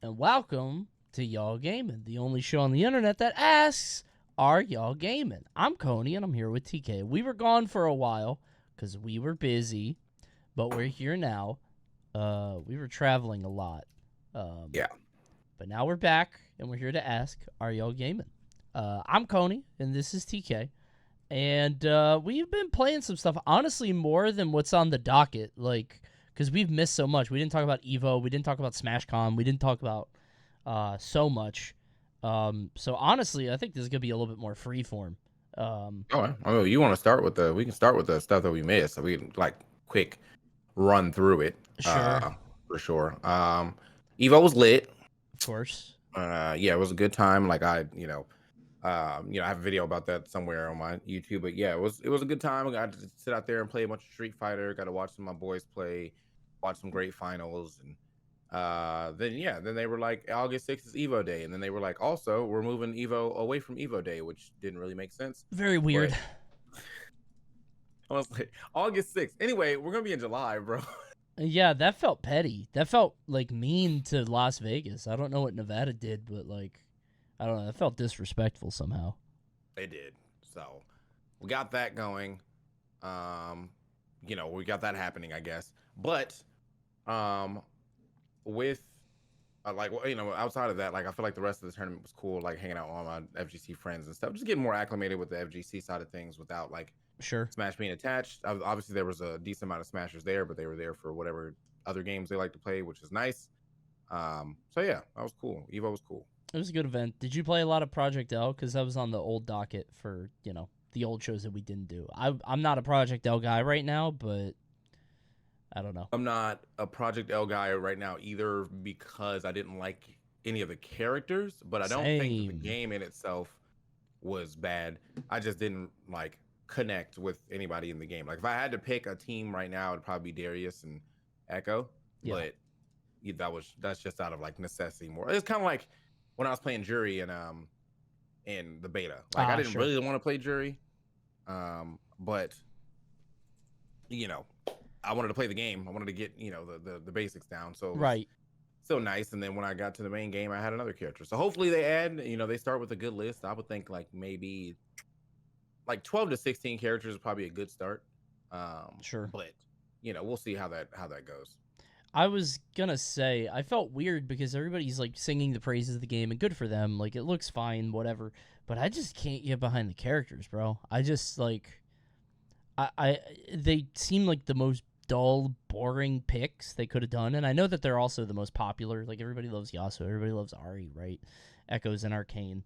and welcome to Y'all Gaming, the only show on the internet that asks, are y'all gaming? I'm Coney, and I'm here with TK. We were gone for a while because we were busy, but we're here now. We were traveling a lot. Yeah. But now we're back, and we're here to ask, are y'all gaming? I'm Coney, and this is TK. And we've been playing some stuff, honestly, more than what's on the docket, because we've missed so much. We didn't talk about EVO. We didn't talk about SmashCon. We didn't talk about so much. So honestly, I think this is gonna be a little bit more freeform. You want to start with we can start with the stuff that we missed, so we can quick run through it. Sure. For sure. Evo was lit. Of course. Yeah, it was a good time. I have a video about that somewhere on my YouTube. But yeah, it was a good time. I got to sit out there and play a bunch of Street Fighter. Got to watch some of my boys play, watch some great finals, and then they were like, August 6th is Evo Day, and then they were like, also we're moving Evo away from Evo Day, which didn't really make sense. Very weird. I was like, August 6th. Anyway, we're gonna be in July, bro. Yeah, that felt petty. That felt mean to Las Vegas. I don't know what Nevada did, but I don't know. That felt disrespectful somehow. They did. So we got that going. We got that happening, I guess. But with outside of that, I feel like the rest of the tournament was cool, hanging out with all my FGC friends and stuff, just getting more acclimated with the FGC side of things without sure Smash being attached. Obviously there was a decent amount of Smashers there, but they were there for whatever other games they like to play, which is nice. So yeah, that was cool. Evo was cool. It was a good event. Did you play a lot of Project L? Because that was on the old docket for, the old shows that we didn't do. I'm not a Project L guy right now, but I don't know. I'm not a Project L guy right now either because I didn't like any of the characters, but I don't think the game in itself was bad. I just didn't connect with anybody in the game. If I had to pick a team right now, it'd probably be Darius and Echo. Yeah. But that's just out of necessity more. It's kind of like when I was playing Jury in the beta. I didn't really want to play Jury. But I wanted to play the game. I wanted to get, the basics down. So right. So nice. And then when I got to the main game, I had another character. So hopefully they add, they start with a good list. I would think maybe 12 to 16 characters is probably a good start. Sure. But we'll see how that goes. I was gonna say I felt weird because everybody's singing the praises of the game, and good for them. It looks fine, whatever. But I just can't get behind the characters, bro. I just they seem like the most dull, boring picks they could have done, and I know that they're also the most popular. Everybody loves Yasuo, everybody loves Ari, right? Echoes and Arcane.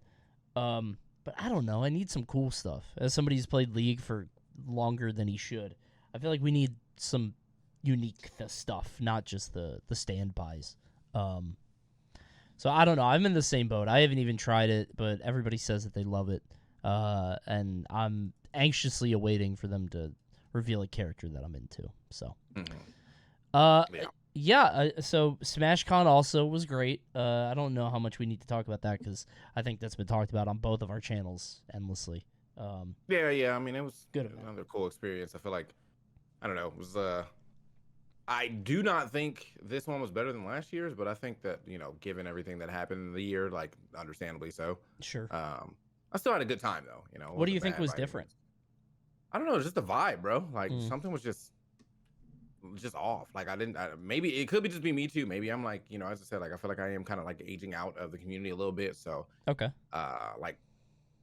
But I don't know. I need some cool stuff. As somebody who's played League for longer than he should, I feel like we need some unique stuff, not just the standbys. So I don't know. I'm in the same boat. I haven't even tried it, but everybody says that they love it. And I'm anxiously awaiting for them to reveal a character that I'm into. So, so SmashCon also was great. I don't know how much we need to talk about that because I think that's been talked about on both of our channels endlessly. Yeah. I mean, it was good. Another cool experience. I feel like, I don't know, it was I do not think this one was better than last year's, but I think that, given everything that happened in the year, understandably so. Sure. I still had a good time though, What do you think was different? I don't know, just the vibe, bro. Something was just off. Maybe it could be just be me too. Maybe I'm as I said, I feel like I am kind of aging out of the community a little bit. So okay.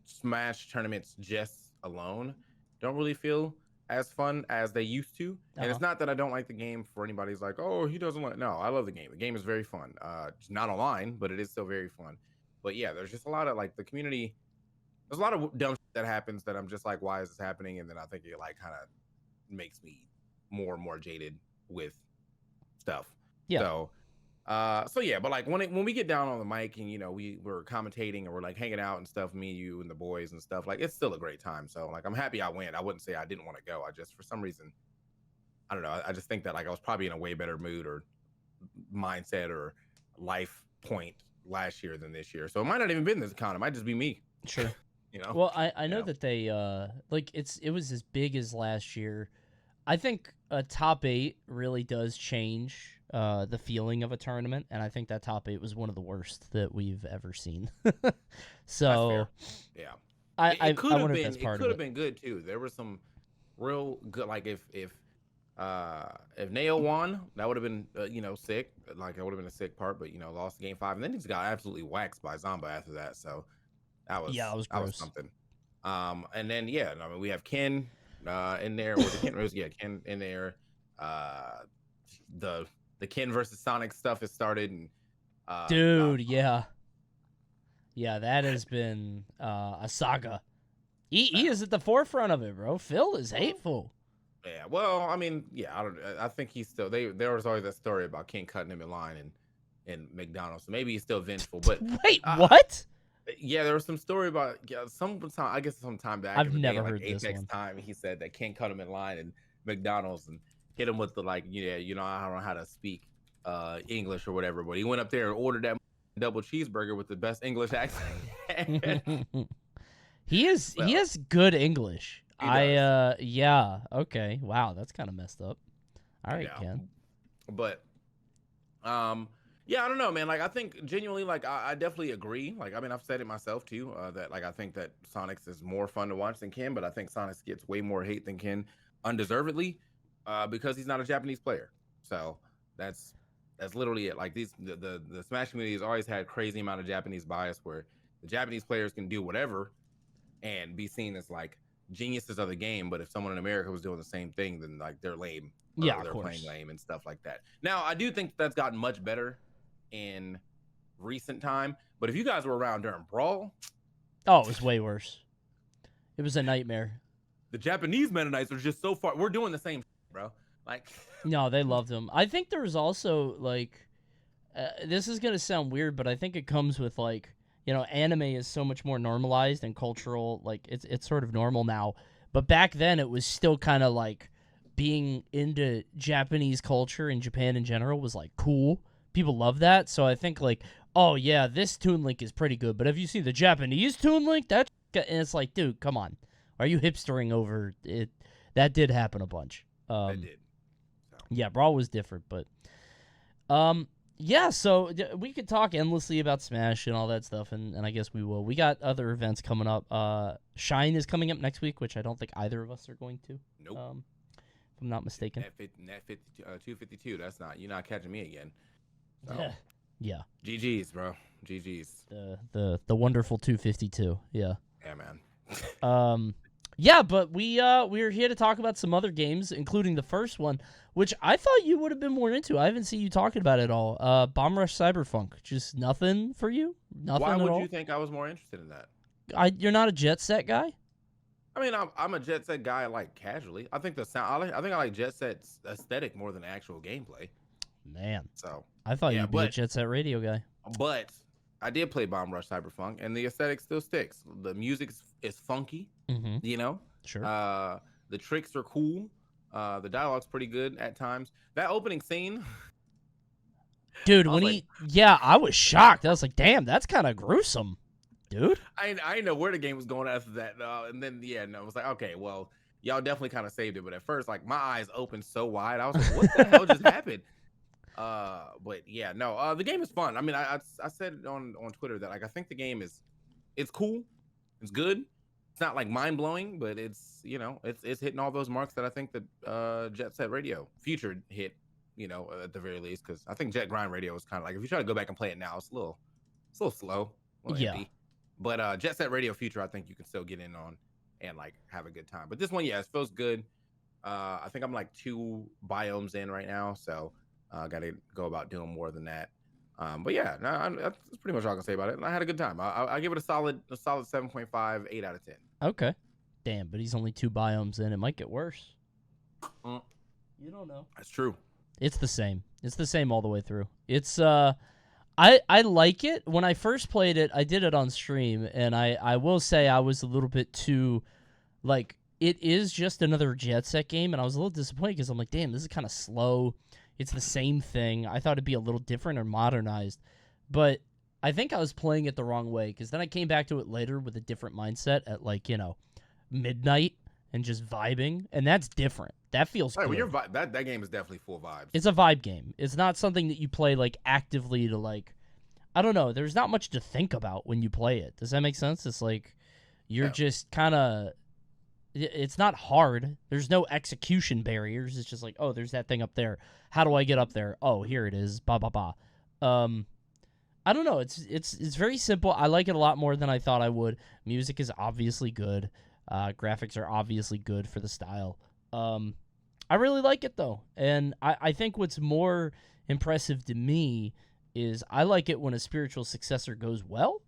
Smash tournaments just alone don't really feel as fun as they used to. And it's not that I don't like the game for anybody who's oh, he doesn't like. No, I love the game. The game is very fun. It's not online, but it is still very fun. But yeah, there's just a lot of the community. There's a lot of dumb shit that happens that I'm just why is this happening? And then I think it kind of makes me more and more jaded with stuff. Yeah. So yeah, but when we get down on the mic and we're commentating and we're hanging out and stuff, me, you, and the boys and stuff, it's still a great time. So I'm happy I went. I wouldn't say I didn't want to go. I just for some reason, I don't know. I just think that I was probably in a way better mood or mindset or life point last year than this year. So it might not even been this con. It might just be me. Sure. Well, I know that they it was as big as last year. I think a top 8 really does change the feeling of a tournament, and I think that top 8 was one of the worst that we've ever seen. So, yeah, I could have wonder if been. that's It part could of have it. been good too. There were some real good. Like if Neo won, that would have been sick. Like that would have been a sick part. But lost game 5, and then he just got absolutely waxed by Zamba after that. So Yeah, it was that was gross. something. And then I mean we have Ken in there. Was it Ken? Yeah, Ken in there. The Ken versus Sonic stuff has started, and Dude, yeah. Yeah, that has been a saga. He is at the forefront of it, bro. Phil is hateful. Yeah, well, I mean, yeah, I think he's still. There was always that story about Ken cutting him in line in McDonald's, so maybe he's still vengeful. But wait, what? Yeah, there was some story about some time back I've in the never day, like heard this Apex one. time. He said that Ken cut him in line in McDonald's and hit him with the I don't know how to speak English or whatever, but he went up there and ordered that double cheeseburger with the best English accent. He has good English. Yeah, okay. Wow, that's kind of messed up. All right, Yeah. Ken. But yeah, I don't know, man. Like I think genuinely, like I definitely agree. Like I mean, I've said it myself too, that like I think that Sonics is more fun to watch than Ken, but I think Sonics gets way more hate than Ken undeservedly, because he's not a Japanese player. So that's literally it. Like the Smash community has always had crazy amount of Japanese bias where the Japanese players can do whatever and be seen as like geniuses of the game, but if someone in America was doing the same thing, then like they're lame. Yeah, they're playing lame and stuff like that. Now, I do think that's gotten much better in recent time, but if you guys were around during Brawl, oh, it was way worse. It was a nightmare. The Japanese Mennonites are just so far. We're doing the same, bro. Like, no, they loved him. I think there was also like, this is gonna sound weird, but I think it comes with like, anime is so much more normalized and cultural. Like it's sort of normal now, but back then it was still kind of like being into Japanese culture and Japan in general was like cool. People love that. So I think like, oh yeah, this Toon Link is pretty good, but have you seen the Japanese Toon Link? And it's like, dude, come on. Are you hipstering over it? That did happen a bunch. it did. So. Yeah, Brawl was different, but yeah, so we could talk endlessly about Smash and all that stuff, and I guess we will. We got other events coming up. Shine is coming up next week, which I don't think either of us are going to. Nope. If I'm not mistaken. Net 252. That's not. You're not catching me again. So. Yeah. GG's, bro. GG's. The wonderful 252. Yeah. Yeah, man. Yeah, but we're here to talk about some other games, including the first one, which I thought you would have been more into. I haven't seen you talking about it at all. Bomb Rush Cyberfunk. Just nothing for you? Nothing Why at would all? you think I was more interested in that? You're not a Jet Set guy? I mean, I'm a Jet Set guy, like casually. I think the sound. I think I like Jet Set's aesthetic more than actual gameplay. Man. So I thought you'd be a Jet Set Radio guy. But I did play Bomb Rush Cyberfunk, and the aesthetic still sticks. The music is funky, Sure. The tricks are cool. The dialogue's pretty good at times. That opening scene, dude, I was shocked. I was like, damn, that's kind of gruesome, dude. I didn't know where the game was going after that, and then I was like, okay, well, y'all definitely kind of saved it. But at first, like my eyes opened so wide, I was like, what the hell just happened? But yeah, no, the game is fun. I mean, I said it on Twitter that like I think the game it's cool, it's good. It's not like mind blowing, but it's it's hitting all those marks that I think that Jet Set Radio Future hit, at the very least. Because I think Jet Grind Radio is kind of like if you try to go back and play it now, it's a little slow, empty. But Jet Set Radio Future, I think you can still get in on and like have a good time. But this one, yeah, it feels good. I think I'm like 2 biomes in right now, so. Got to go about doing more than that. But yeah, that's pretty much all I can say about it. And I had a good time. I give it a solid 7.5, 8 out of 10. Okay. Damn, but he's only 2 biomes in. It might get worse. You don't know. That's true. It's the same. It's the same all the way through. It's I like it. When I first played it, I did it on stream, and I will say I was a little bit too, like, it is just another Jet Set game, and I was a little disappointed because I'm like, damn, this is kind of slow. It's the same thing. I thought it'd be a little different or modernized. But I think I was playing it the wrong way because then I came back to it later with a different mindset at like, midnight and just vibing. And that's different. that feels All right, good. well, that game is definitely full vibes. It's a vibe game. It's not something that you play like actively to like. I don't know. There's not much to think about when you play it. Does that make sense? It's like you're just kind of. It's not hard. There's no execution barriers. It's just like, oh, there's that thing up there. How do I get up there? Oh, here it is. Ba ba ba. I don't know. It's very simple. I like it a lot more than I thought I would. Music is obviously good. Graphics are obviously good for the style. I really like it though, and I think what's more impressive to me is I like it when a spiritual successor goes well,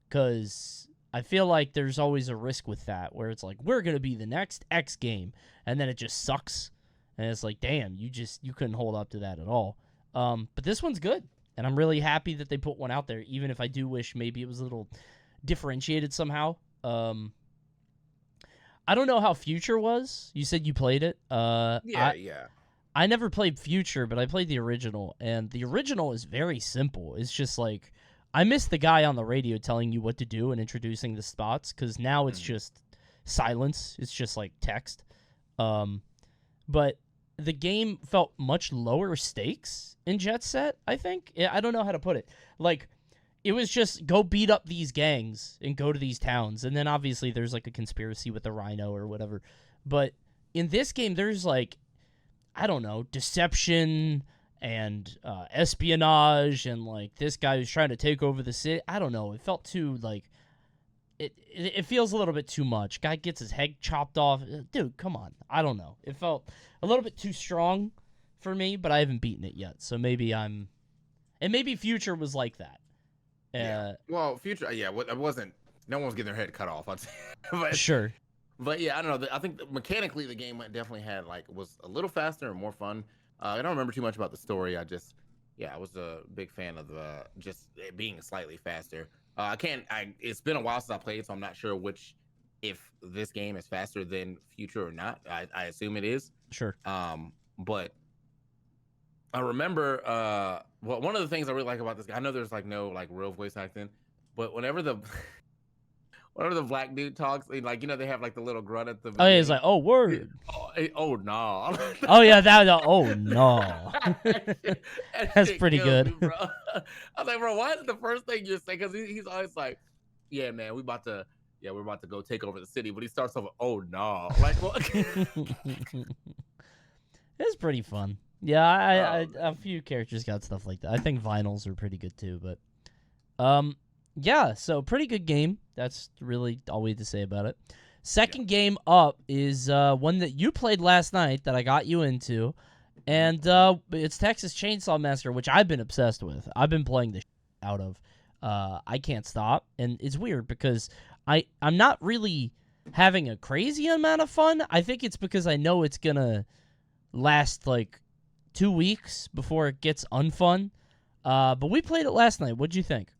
because I feel like there's always a risk with that, where it's like, we're going to be the next X game, and then it just sucks. And it's like, damn, you couldn't hold up to that at all. But this one's good, and I'm really happy that they put one out there, even if I do wish maybe it was a little differentiated somehow. I don't know how Future was. You said you played it. Yeah. I never played Future, but I played the original, and the original is very simple. It's just like, I miss the guy on the radio telling you what to do and introducing the spots, because now it's just silence. It's just like text. But the game felt much lower stakes in Jet Set, I think. I don't know how to put it. Like, it was just go beat up these gangs and go to these towns. And then obviously there's like a conspiracy with the Rhino or whatever. But in this game, there's like, I don't know, deception and espionage, and like this guy who's trying to take over the city. I don't know. It felt too like it feels a little bit too much. Guy gets his head chopped off. Dude, come on. I don't know. It felt a little bit too strong for me, but I haven't beaten it yet. So maybe and maybe Future was like that. Yeah. Well, Future, yeah, it wasn't. No one was getting their head cut off. I'd say. But, sure. But yeah, I don't know. I think mechanically the game definitely was a little faster and more fun. I don't remember too much about the story. I was a big fan of just it being slightly faster. It's been a while since I played, so I'm not sure if this game is faster than Future or not. I assume it is. Sure. But I remember, one of the things I really like about this, I know there's like no like real voice acting, but whenever the black dude talks, like, they have like the little grunt at the beginning. Oh yeah, he's like, oh word. Oh no. Oh yeah, oh no. That's pretty good. Me, bro. I was like, bro, why is the first thing you say? Because he's always like, yeah, man, we're about to go take over the city. But he starts off with, oh no, like what? It's pretty fun. Yeah, I a few characters got stuff like that. I think vinyls are pretty good too, but yeah, so pretty good game. That's really all we had to say about it. Second game up is one that you played last night that I got you into, and it's Texas Chainsaw Massacre, which I've been obsessed with. I've been playing the out of. I can't stop, and it's weird because I'm not really having a crazy amount of fun. I think it's because I know it's gonna last like 2 weeks before it gets unfun. But we played it last night. What'd you think?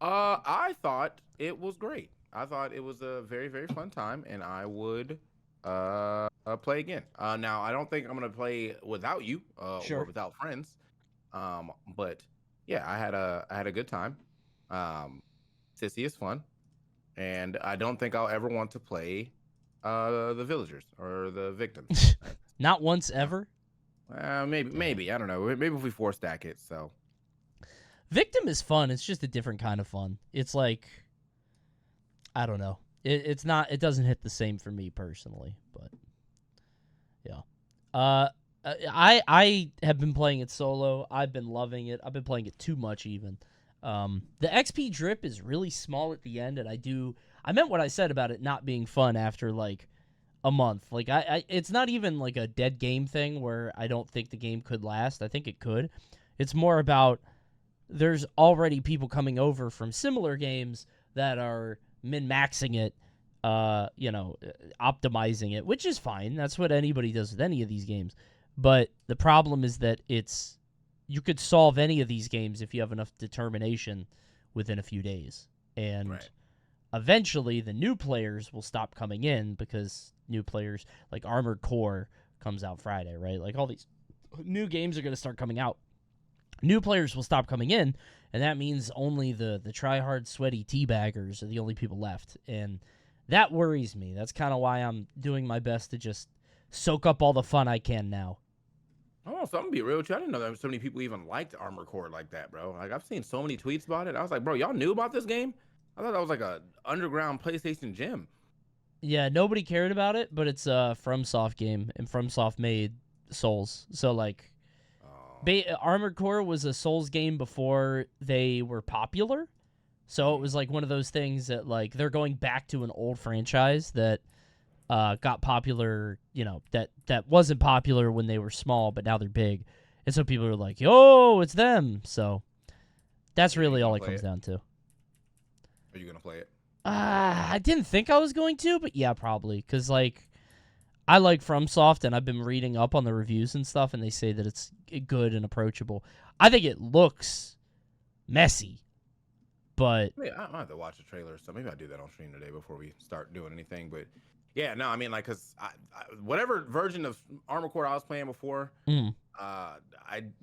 I thought it was great. I thought it was a very, very fun time, and I would play again. Now I don't think I'm gonna play without you, Sure. or without friends. But yeah, I had a good time. Sissy is fun, and I don't think I'll ever want to play the villagers or the victims. Not once ever? Maybe I don't know. Maybe if we 4-stack it. So Victim is fun. It's just a different kind of fun. It's like, I don't know. It's not. It doesn't hit the same for me personally. But yeah, I have been playing it solo. I've been loving it. I've been playing it too much even. The XP drip is really small at the end, and I meant what I said about it not being fun after like a month. Like it's not even like a dead game thing where I don't think the game could last. I think it could. It's more about there's already people coming over from similar games that are min-maxing it, optimizing it, which is fine. That's what anybody does with any of these games. But the problem is that you could solve any of these games if you have enough determination within a few days. And right. Eventually the new players will stop coming in because new players, like Armored Core comes out Friday, right? Like all these new games are going to start coming out. New players will stop coming in, and that means only the try-hard, sweaty teabaggers are the only people left. And that worries me. That's kind of why I'm doing my best to just soak up all the fun I can now. Oh, so I'm gonna be real with you. I didn't know that so many people even liked Armored Core like that, bro. Like I've seen so many tweets about it. I was like, bro, y'all knew about this game? I thought that was like a underground PlayStation gem. Yeah, nobody cared about it, but it's a FromSoft game, and FromSoft made Souls. So like, Armored Core was a Souls game before they were popular. So it was like one of those things that like they're going back to an old franchise that got popular, that wasn't popular when they were small, but now they're big. And so people are like, yo, it's them. So that's really all it comes down to. Are you going to play it? I didn't think I was going to, but yeah, probably. Because, like, I like FromSoft, and I've been reading up on the reviews and stuff, and they say that it's good and approachable. I think it looks messy, but... I might have to watch a trailer, so maybe I'll do that on stream today before we start doing anything, but... Yeah, no, I mean, like, because whatever version of Armored Core I was playing before, the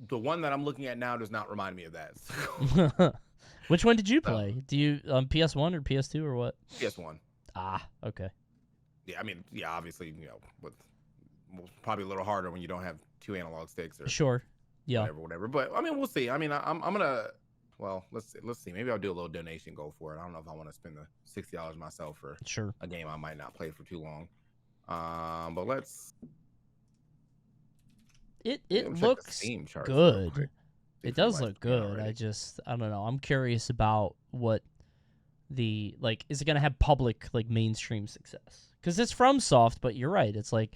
one that I'm looking at now does not remind me of that. Which one did you play? Do you PS1 or PS2 or what? PS1. Ah, okay. Yeah, I mean, yeah, obviously, with probably a little harder when you don't have 2 analog sticks or sure, yeah, whatever. But I mean, we'll see. I mean, I'm gonna. Well, let's see. Maybe I'll do a little donation goal for it. I don't know if I want to spend the $60 myself for a game I might not play for too long. But let's. It looks good. It does look good. I don't know. I'm curious about what is it gonna have public like mainstream success? Because it's FromSoft, but you're right. It's like,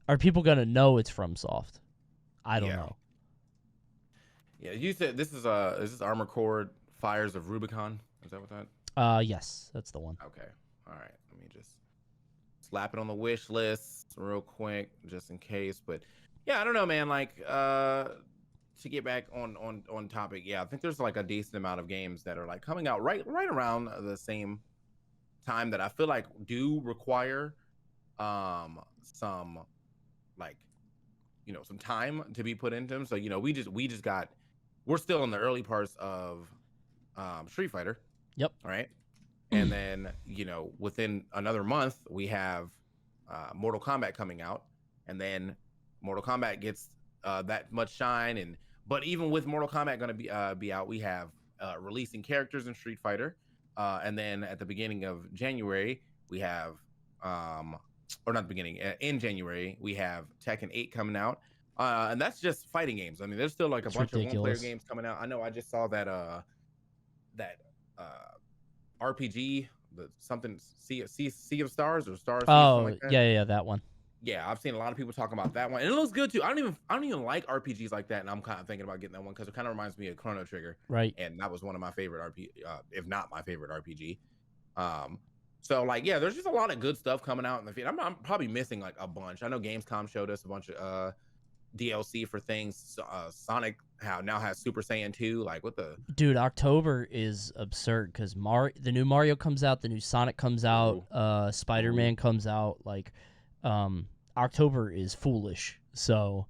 are people gonna know it's FromSoft? I don't know. Yeah, you said is this Armored Core Fires of Rubicon? Is that what that? Yes, that's the one. Okay. All right. Let me just slap it on the wish list real quick, just in case. But yeah, I don't know, man. Like, to get back on topic, yeah, I think there's like a decent amount of games that are like coming out right around the same time that I feel like do require some like some time to be put into them. So we're still in the early parts of Street Fighter. Yep. All right. And then within another month we have Mortal Kombat coming out, and then Mortal Kombat gets that much shine. But even with Mortal Kombat going to be out, we have releasing characters in Street Fighter. And then at the beginning of January, we have, or not the beginning, in January, we have Tekken 8 coming out. And that's just fighting games. I mean, there's still like a bunch of one-player games coming out. I know I just saw that RPG, something Sea of Stars or Stars. Oh, like that. yeah, that one. Yeah, I've seen a lot of people talking about that one, and it looks good too. I don't even like RPGs like that, and I'm kind of thinking about getting that one because it kind of reminds me of Chrono Trigger, right? And that was one of my favorite if not my favorite RPG. So like, yeah, there's just a lot of good stuff coming out in the feed. I'm probably missing like a bunch. I know Gamescom showed us a bunch of DLC for things. Sonic now has Super Saiyan 2. Like, what the dude? October is absurd because the new Mario comes out, the new Sonic comes out, Spider-Man comes out, like. October is foolish, so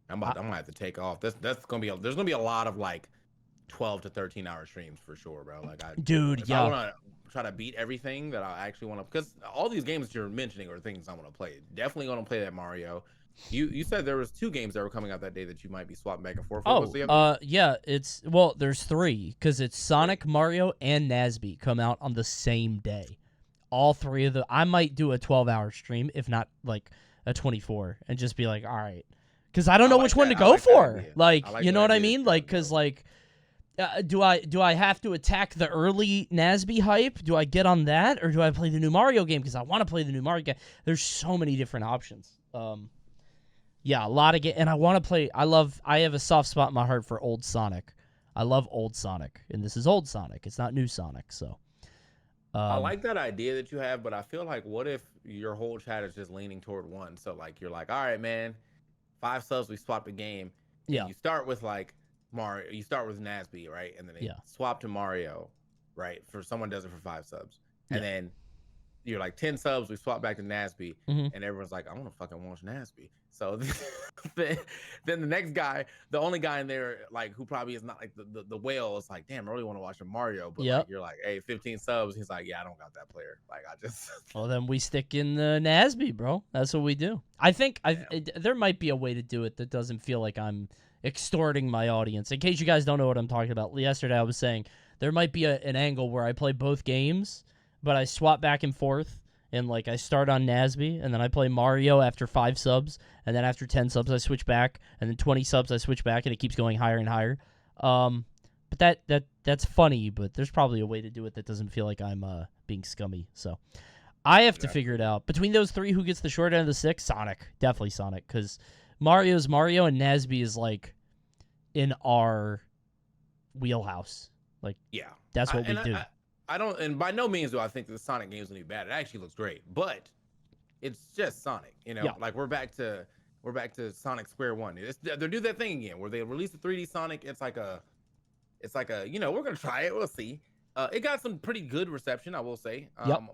I'm gonna have to take off. There's gonna be a lot of like 12 to 13 hour streams for sure, bro. Like, I want to try to beat everything that I actually want to, because all these games that you're mentioning are things I want to play. Definitely gonna play that Mario. You said there was 2 games that were coming out that day that you might be swapping back and forth. Yeah, there's 3 because it's Sonic, Mario, and Nazby come out on the same day. All 3 of I might do a 12-hour stream, if not like a 24, and just be like, all right, because I don't know which one to go for. Like, you know what I mean? Like, because like, do I have to attack the early Nazby hype? Do I get on that, or do I play the new Mario game because I want to play the new Mario game? There's so many different options. Yeah, a lot of and I want to play. I have a soft spot in my heart for old Sonic. I love old Sonic, and this is old Sonic. It's not new Sonic, so. I like that idea that you have, but I feel like, what if your whole chat is just leaning toward one? So like, you're like, all right, man, 5 subs, we swap the game. Yeah. You start with like Mario, you start with Nazby, right? And then they swap to Mario, right? For someone does it for 5 subs. And then you're like 10 subs, we swap back to Nasby, Mm-hmm. and everyone's like, I want to fucking watch Nasby. So then the next guy, the only guy in there, like who probably is not like the whale, is like, damn, I really want to watch a Mario, but Yep. like you're like, hey, 15 subs. He's like, yeah, I don't got that player. Like I just. Well, then we stick in the Nasby, bro. That's what we do. I think there might be a way to do it that doesn't feel like I'm extorting my audience. In case you guys don't know what I'm talking about, yesterday I was saying there might be an angle where I play both games, but I swap back and forth. And, like, I start on Nasby, and then I play Mario after 5 subs, and then after 10 subs, I switch back, and then 20 subs, I switch back, and it keeps going higher and higher. But that's funny, but there's probably a way to do it that doesn't feel like I'm being scummy. So I have to figure it out. Between those three, who gets the short end of the stick? Sonic. Definitely Sonic, because Mario's Mario, and Nasby is, like, in our wheelhouse. Like, yeah, that's what we do. I don't, and by no means do I think the Sonic games will be bad. It actually looks great, but it's just Sonic, you know. Yeah. Like we're back to Sonic Square One. They do that thing again where they release the 3D Sonic. It's like a, you know, we're gonna try it. We'll see. It got some pretty good reception, I will say.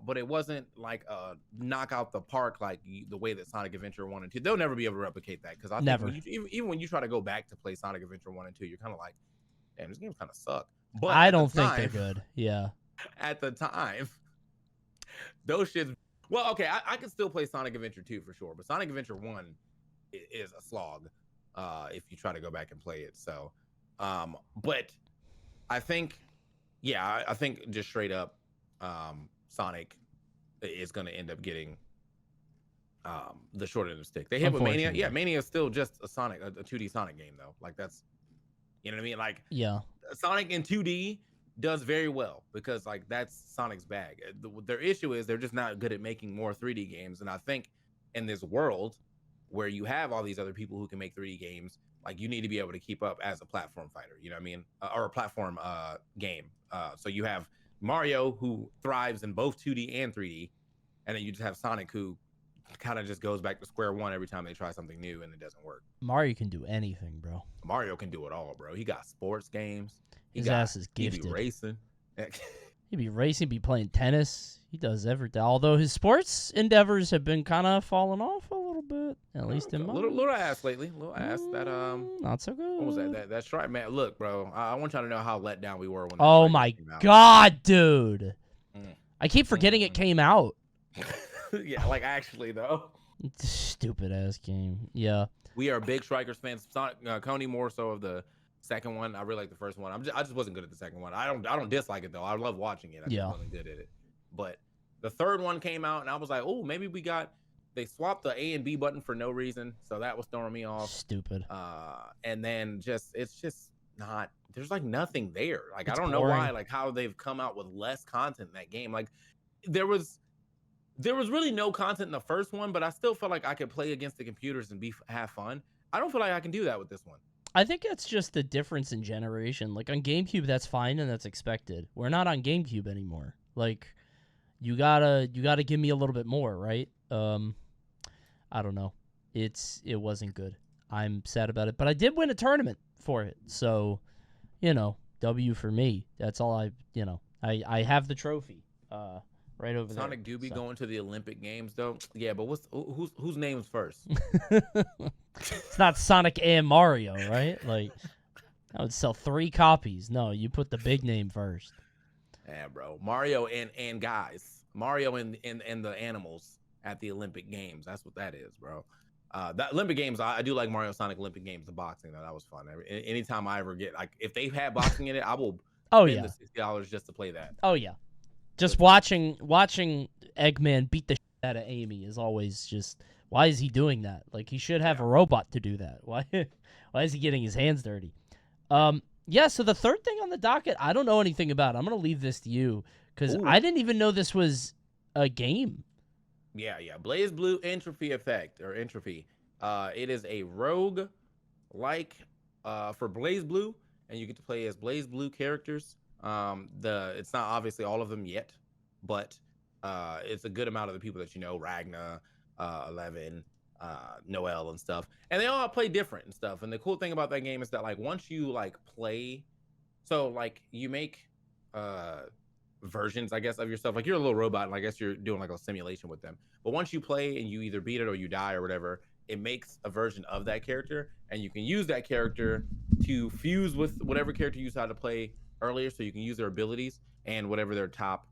But it wasn't like a knock out the park like the way that Sonic Adventure 1 and 2. They'll never be able to replicate that because I think even when you try to go back to play Sonic Adventure 1 and 2, you're kind of like, damn, this game kind of suck. But I don't think they're good. Yeah. At the time, those shits. Well, okay, I can still play Sonic Adventure 2 for sure, but Sonic Adventure 1 is a slog if you try to go back and play it. So, but I think, yeah, I think just straight up, Sonic is going to end up getting the short end of the stick. They hit with Mania. Yeah, Mania is still just a 2D Sonic game though. Like that's, you know what I mean? Like, yeah, Sonic in 2D does very well because like that's Sonic's bag. Their issue is they're just not good at making more 3D games. And I think in this world where you have all these other people who can make 3D games, like you need to be able to keep up as a platform fighter, you know what I mean? Or a platform game. So you have Mario who thrives in both 2D and 3D, and then you just have Sonic who kind of just goes back to square one every time they try something new and it doesn't work. Mario can do anything, bro. Mario can do it all, bro. He got sports games. His ass is gifted. He be racing. He'd be racing, be playing tennis. He does everything. Although his sports endeavors have been kind of falling off a little bit, at least in my little ass lately. Little ass that not so good. What was that? That's right, man. Look, bro. I want y'all to know how let down we were when. Oh my god, dude! I keep forgetting it came out. Yeah, like actually though. Stupid ass game. Yeah. We are big Strikers fans. Coney more so of the second one. I really like the first one. I just wasn't good at the second one. I don't dislike it though. I love watching it. I just wasn't good at it. But the third one came out and I was like, oh, maybe they swapped the A and B button for no reason. So that was throwing me off. Stupid. And then it's just not, there's like nothing there. Like it's I don't boring. know why, like how they've come out with less content in that game. Like there was really no content in the first one, but I still felt like I could play against the computers and have fun. I don't feel like I can do that with this one. I think it's just the difference in generation. Like on GameCube, that's fine and that's expected. We're not on GameCube anymore. Like you gotta give me a little bit more, right? I don't know. It wasn't good. I'm sad about it, but I did win a tournament for it. So, W for me. That's all I have the trophy. Right over there. Sonic do be going to the Olympic Games though. Yeah, but whose name's first? It's not Sonic and Mario, right? Like I would sell 3 copies. No, you put the big name first. Yeah, bro. Mario and guys. Mario and the animals at the Olympic Games. That's what that is, bro. The Olympic Games, I do like Mario Sonic Olympic Games, the boxing though. That was fun. Anytime I ever get like if they've had boxing in it, I will spend the $60 just to play that. Oh yeah. Just watching Eggman beat the shit out of Amy is always just, why is he doing that? Like he should have a robot to do that. Why is he getting his hands dirty? Yeah, so the third thing on the docket, I don't know anything about. I'm going to leave this to you because I didn't even know this was a game. Yeah. BlazBlue Entropy Effect or Entropy. It is a rogue like for BlazBlue, and you get to play as BlazBlue characters. It's not obviously all of them yet, but it's a good amount of the people that you know, Ragna, 11, Noel and stuff, and they all play different and stuff. And the cool thing about that game is that like once you like play, so like you make versions, I guess, of yourself. Like you're a little robot, and I guess you're doing like a simulation with them. But once you play and you either beat it or you die or whatever, it makes a version of that character, and you can use that character to fuse with whatever character you decided to play earlier. So you can use their abilities and whatever their top,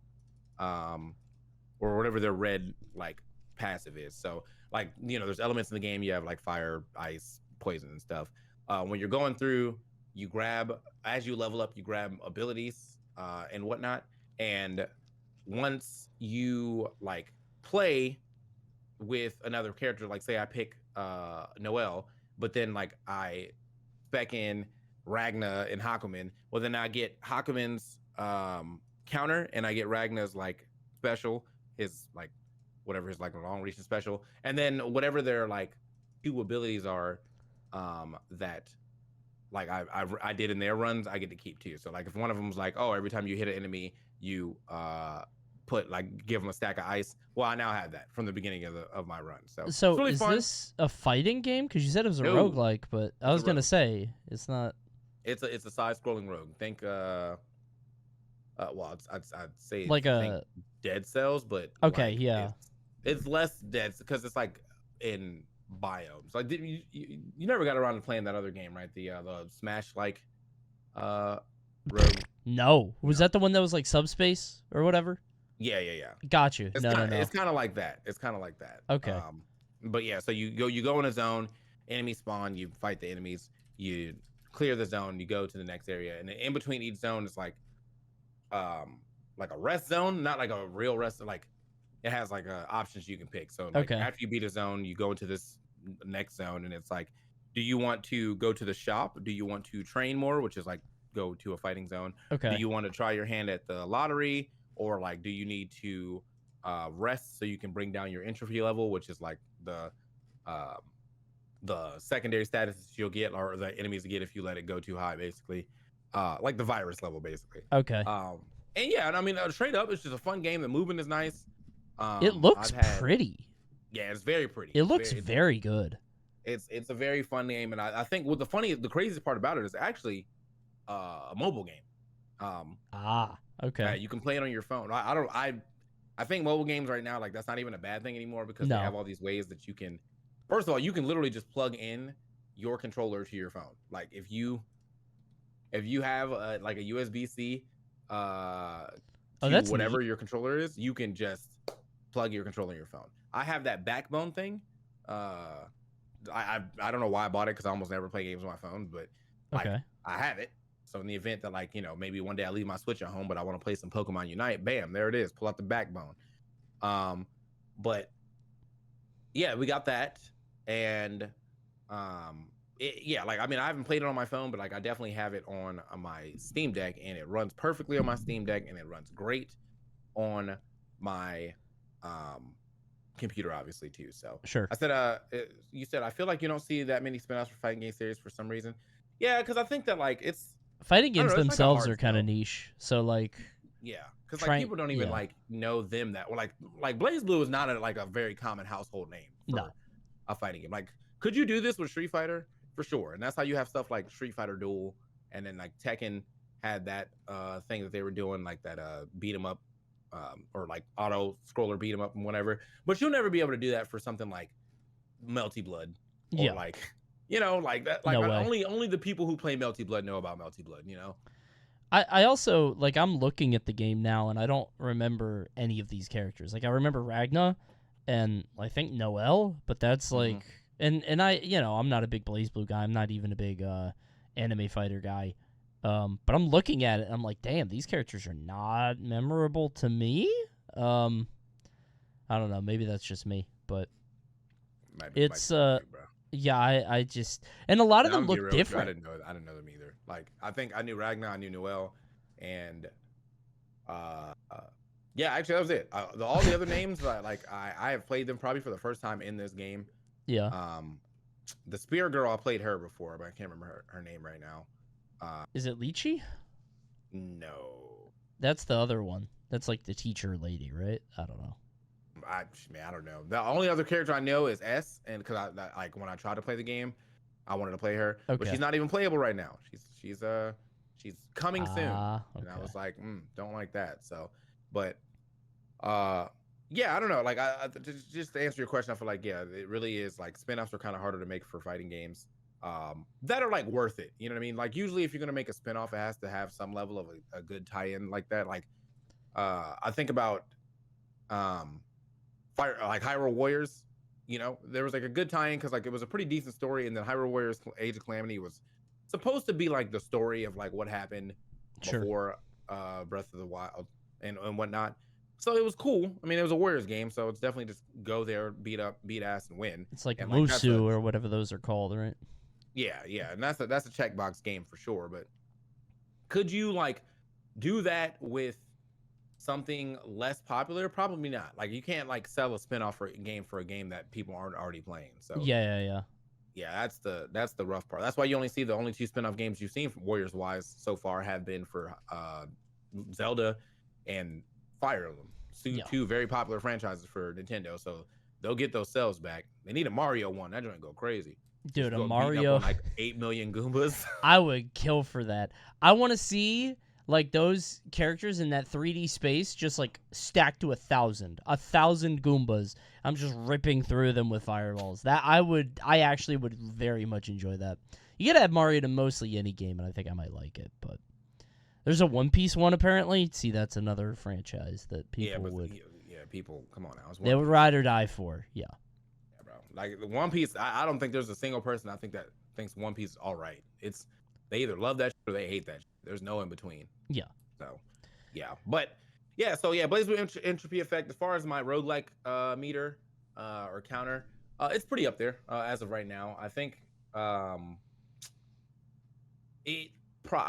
or whatever their red like passive is. So like there's elements in the game. You have like fire, ice, poison, and stuff. When you're going through, you grab as you level up, you grab abilities and whatnot. And once you like play with another character, like say I pick Noel, but then like I spec in Ragna and Hakumen, well then I get Hakumen's counter and I get Ragna's like special, his like whatever his like long reach special, and then whatever their like two abilities are that like I did in their runs, I get to keep too. So like if one of them's like, oh, every time you hit an enemy, you put like give them a stack of ice. Well, I now have that from the beginning of my run. So it's really is fun. This a fighting game? Because you said it was a No, roguelike, but I was gonna say it's not. It's a side-scrolling rogue. Think well, I'd say like a Dead Cells, but okay, like, yeah, it's less dead because it's like in biomes. Like you never got around to playing that other game, right? The Smash like rogue. No, was that the one that was like Subspace or whatever? Yeah. Got you. It's no. It's kind of like that. Okay. But yeah, so you go in a zone, enemies spawn, you fight the enemies, you clear the zone, you go to the next area, and in between each zone is like a rest zone, not like a real rest. Like it has like options you can pick. So like after you beat a zone, you go into this next zone, and it's like, do you want to go to the shop? Do you want to train more, which is like go to a fighting zone? Okay. Do you want to try your hand at the lottery, or like do you need to rest so you can bring down your entropy level, which is like the secondary status you'll get, or the enemies get if you let it go too high, basically. Like the virus level, basically. Okay. And yeah, and I mean, straight up, it's just a fun game. The movement is nice. It looks pretty. Yeah, it's very pretty. It looks very good. It's a very fun game, and I think the craziest part about it is actually a mobile game. Okay. You can play it on your phone. I think mobile games right now, like that's not even a bad thing anymore, because they have all these ways that you can. First of all, you can literally just plug in your controller to your phone. Like if you have like a USB-C to whatever your controller is, you can just plug your controller in your phone. I have that backbone thing. I don't know why I bought it, because I almost never play games on my phone, but like, I have it. So in the event that like maybe one day I leave my Switch at home, but I want to play some Pokemon Unite, bam, there it is. Pull out the backbone. But yeah, we got that, and like I mean, I haven't played it on my phone, but like I definitely have it on my Steam Deck, and it runs perfectly on my Steam Deck, and it runs great on my computer, obviously too. So sure. I said, you said I feel like you don't see that many spin-offs for fighting game series for some reason. Yeah, because I think that like it's fighting games themselves are kind of niche. So like yeah, because like people don't even like know them that well. Like BlazBlue is not a very common household name for a fighting game. Like, could you do this with Street Fighter? For sure. And that's how you have stuff like Street Fighter Duel, and then like Tekken had that thing that they were doing, like that beat 'em up or like auto scroller beat 'em up and whatever. But you'll never be able to do that for something like Melty Blood, or like like that. Like only the people who play Melty Blood know about Melty Blood. I also like, I'm looking at the game now, and I don't remember any of these characters. Like I remember Ragna, and I think Noel, but that's like. And I, I'm not a big BlazBlue guy. I'm not even a big anime fighter guy. But I'm looking at it, and I'm like, damn, these characters are not memorable to me. I don't know. Maybe that's just me, but it's yeah. I just, and a lot of them look different. I didn't know them either. Like I think I knew Ragna, I knew Noel, and yeah, actually that was it. All the other names, like I have played them probably for the first time in this game. Yeah. The spear girl, I played her before, but I can't remember her name right now. Is it Lychee? No. That's the other one. That's like the teacher lady, right? I don't know. I don't know. The only other character I know is S, and because I like when I tried to play the game, I wanted to play her, but she's not even playable right now. She's coming soon. Okay. And I was like, don't like that. So, but yeah, I don't know. Like, just to answer your question, I feel like, yeah, it really is like spinoffs are kind of harder to make for fighting games that are like worth it. You know what I mean? Like, usually if you're gonna make a spinoff, it has to have some level of a good tie-in like that. Like, I think about like Hyrule Warriors. You know, there was like a good tie-in because like it was a pretty decent story, and then Hyrule Warriors Age of Calamity was supposed to be like the story of like what happened before Breath of the Wild and whatnot. So it was cool. I mean, it was a Warriors game, so it's definitely just go there, beat ass, and win. It's like and Musu or whatever those are called, right? Yeah, and that's a checkbox game for sure. But could you like do that with something less popular? Probably not. Like, you can't like sell a spinoff for a game that people aren't already playing. So yeah. That's the rough part. That's why you only see the only two spinoff games you've seen from Warriors wise so far have been for Zelda and Fire Emblem. Two very popular franchises for Nintendo. So they'll get those sales back. They need a Mario one. That joint go crazy. Dude, a Mario on like 8 million Goombas. I would kill for that. I want to see like those characters in that 3D space just like stacked to 1,000 Goombas. I'm just ripping through them with fireballs. I actually would very much enjoy that. You gotta have Mario to mostly any game, and I think I might like it. But there's a One Piece one apparently. See, that's another franchise that people would. Yeah, people. Come on now. They would ride or die for. Yeah. Yeah, bro. Like the One Piece, I don't think there's a single person I think that thinks One Piece is all right. They either love that shit or they hate that shit. There's no in between. Yeah. So, yeah. But, yeah. So, yeah, Blazblue Entropy Effect, as far as my roguelike meter or counter, it's pretty up there as of right now. I think I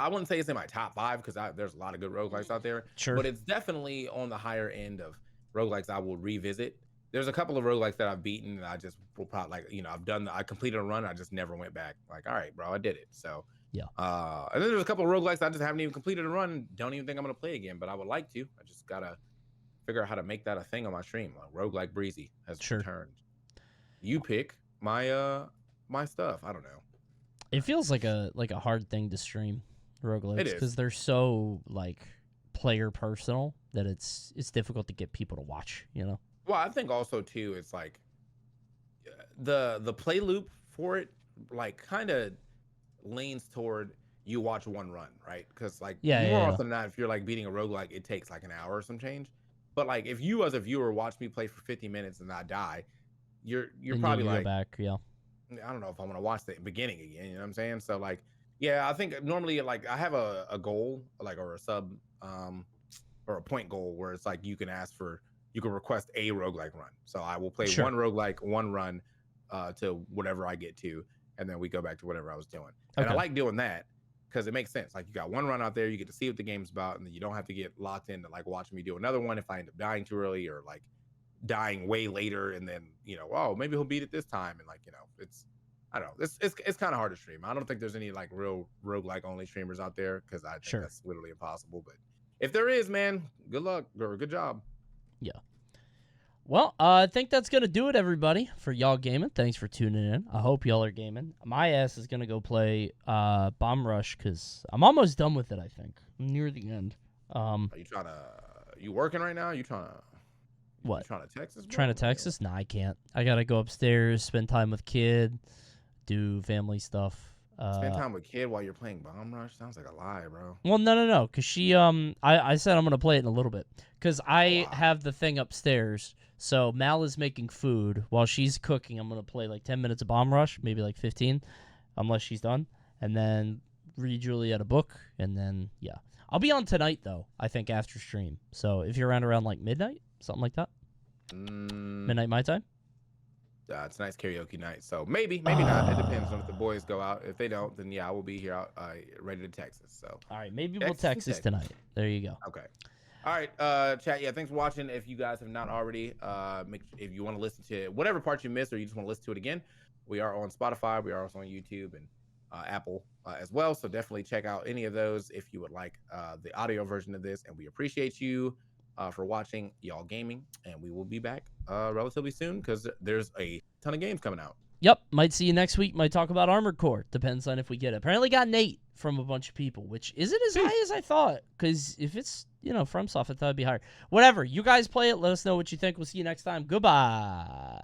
wouldn't say it's in my top 5 because there's a lot of good roguelikes out there. Sure. But it's definitely on the higher end of roguelikes I will revisit. There's a couple of roguelikes that I've beaten and I just will probably, like, you know, I completed a run. I just never went back. Like, all right, bro, I did it. So, yeah. And then there's a couple of roguelikes I just haven't even completed a run. Don't even think I'm going to play again, but I would like to. I just got to figure out how to make that a thing on my stream. Like, Roguelike Breezy has returned. You pick my my stuff. I don't know. It feels like a hard thing to stream roguelikes because they're so like player personal that it's difficult to get people to watch, you know. Well, I think also too it's like the play loop for it like kind of leans toward you watch one run, right? Because like more often than not, if you're like beating a roguelike, it takes like an hour or some change. But like if you as a viewer watch me play for 50 minutes and not die, you're probably like, go back, yeah. I don't know if I want to watch the beginning again. You know what I'm saying? So like, yeah, I think normally like I have a goal like or a sub or a point goal where it's like you can request a roguelike run. So I will play one roguelike, one run to whatever I get to, and then we go back to whatever I was doing. And I like doing that because it makes sense. Like you got one run out there, you get to see what the game's about, and then you don't have to get locked into like watching me do another one if I end up dying too early or like dying way later, and then oh maybe he'll beat it this time, and like it's I don't know, it's kind of hard to stream. I don't think there's any like real roguelike only streamers out there because I think that's literally impossible. But if there is, man, good luck or good job. Yeah. Well, I think that's going to do it, everybody, for y'all gaming. Thanks for tuning in. I hope y'all are gaming. My ass is going to go play Bomb Rush because I'm almost done with it, I think. I'm near the end. Are you working right now? You trying to... What? You trying to Texas? Bro? Trying to Texas? Nah, I can't. I got to go upstairs, spend time with kid, do family stuff. Spend time with kid while you're playing Bomb Rush? Sounds like a lie, bro. Well, no. Because she, I said I'm going to play it in a little bit. Because I have the thing upstairs. So Mal is making food. While she's cooking, I'm going to play like 10 minutes of Bomb Rush, maybe like 15, unless she's done. And then read Juliet a book. And then, yeah. I'll be on tonight, though, I think, after stream. So if you're around like midnight, something like that. Midnight my time? It's a nice karaoke night. So maybe not. It depends on if the boys go out. If they don't, then yeah, I will be here out ready to Texas. So all right, maybe we'll Texas tonight. There you go. Okay. All right, chat. Yeah, thanks for watching. If you guys have not already, if you want to listen to whatever part you missed or you just want to listen to it again, we are on Spotify. We are also on YouTube and Apple as well. So definitely check out any of those if you would like the audio version of this. And we appreciate you for watching y'all gaming. And we will be back relatively soon because there's a ton of games coming out. Yep. Might see you next week. Might talk about Armored Core. Depends on if we get it. Apparently got Nate from a bunch of people, which isn't as high as I thought. Because if it's, FromSoft, I thought it'd be higher. Whatever. You guys play it. Let us know what you think. We'll see you next time. Goodbye.